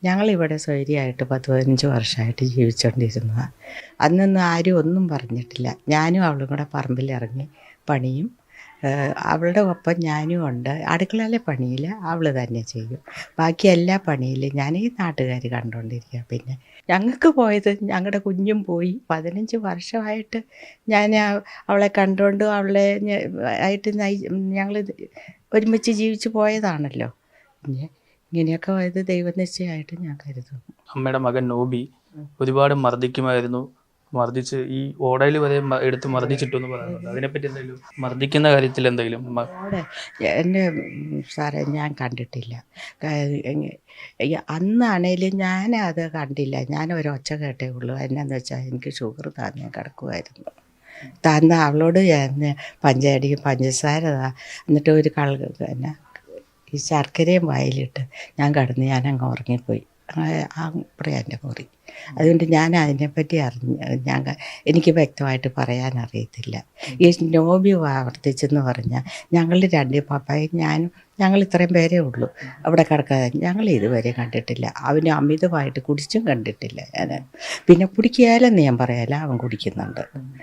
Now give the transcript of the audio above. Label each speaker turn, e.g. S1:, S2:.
S1: ഞങ്ങളിവിടെ സ്വൈര്യമായിട്ട് 10-15 വർഷമായിട്ട് ജീവിച്ചുകൊണ്ടിരുന്നതാണ്. അന്നൊന്നും ആരും ഒന്നും പറഞ്ഞിട്ടില്ല. ഞാനും അവളും കൂടെ പറമ്പിലിറങ്ങി പണിയും. അവളുടെ ഒപ്പം ഞാനും ഉണ്ട്. അടുക്കളയിലെ പണിയിൽ അവൾ തന്നെ ചെയ്യും. ബാക്കി എല്ലാ പണിയിലും ഞാൻ ഈ നാട്ടുകാർ കണ്ടുകൊണ്ടിരിക്കുക. പിന്നെ ഞങ്ങൾക്ക് പോയത് ഞങ്ങളുടെ കുഞ്ഞും പോയി. 15 വർഷമായിട്ട് ഞാൻ അവളെ കണ്ടുകൊണ്ട് അവളെ ആയിട്ട് ഞങ്ങൾ ഒരുമിച്ച് ജീവിച്ച് പോയതാണല്ലോ. പിന്നെ ഇങ്ങനെയൊക്കെ പോയത് ദൈവനിശ്ചയമായിട്ട് ഞാൻ കരുതുന്നു.
S2: അമ്മയുടെ മകൻ നോബി ഒരുപാട് മർദ്ദിക്കുമായിരുന്നു. മർദ്ദിച്ച് ഈ ഓടയിൽ വരെ എടുത്ത് മർദ്ദിച്ചിട്ടു എന്ന് പറയുന്നുണ്ട്. അതിനെപ്പറ്റി എന്തെങ്കിലും, മർദ്ദിക്കുന്ന കാര്യത്തിൽ എന്തെങ്കിലും?
S1: എൻ്റെ സാറേ ഞാൻ കണ്ടിട്ടില്ല. അന്നാണേലും ഞാൻ അത് കണ്ടില്ല. ഞാൻ ഒരൊച്ച കേട്ടേ ഉള്ളൂ. എന്നാന്ന് വെച്ചാൽ എനിക്ക് ഷുഗർ താന്ന് കിടക്കുമായിരുന്നു. താന്ന് അവളോട് പഞ്ചാടിയും പഞ്ചസാര എന്നിട്ട് ഒരു പിന്നെ ഈ ശർക്കരയും വായിലിട്ട് ഞാൻ കിടന്ന് ഞാനങ്ങ് ഉറങ്ങിപ്പോയി. അപ്പുറം എൻ്റെ മുറി. അതുകൊണ്ട് ഞാൻ അതിനെപ്പറ്റി എനിക്ക് വ്യക്തമായിട്ട് പറയാൻ അറിയത്തില്ല. ഈ നോബി ആവർത്തിച്ചെന്ന് പറഞ്ഞാൽ ഞങ്ങൾ രണ്ട് പപ്പായും ഞാനും ഞങ്ങൾ ഇത്രയും പേരേ ഉള്ളൂ അവിടെ കിടക്കാതെ. ഞങ്ങൾ ഇതുവരെ കണ്ടിട്ടില്ല. അവന് അമിതമായിട്ട് കുടിച്ചും കണ്ടിട്ടില്ല ഞാൻ. പിന്നെ കുടിക്കുകയില്ലെന്ന് ഞാൻ പറയാല്ല, അവൻ കുടിക്കുന്നുണ്ട്.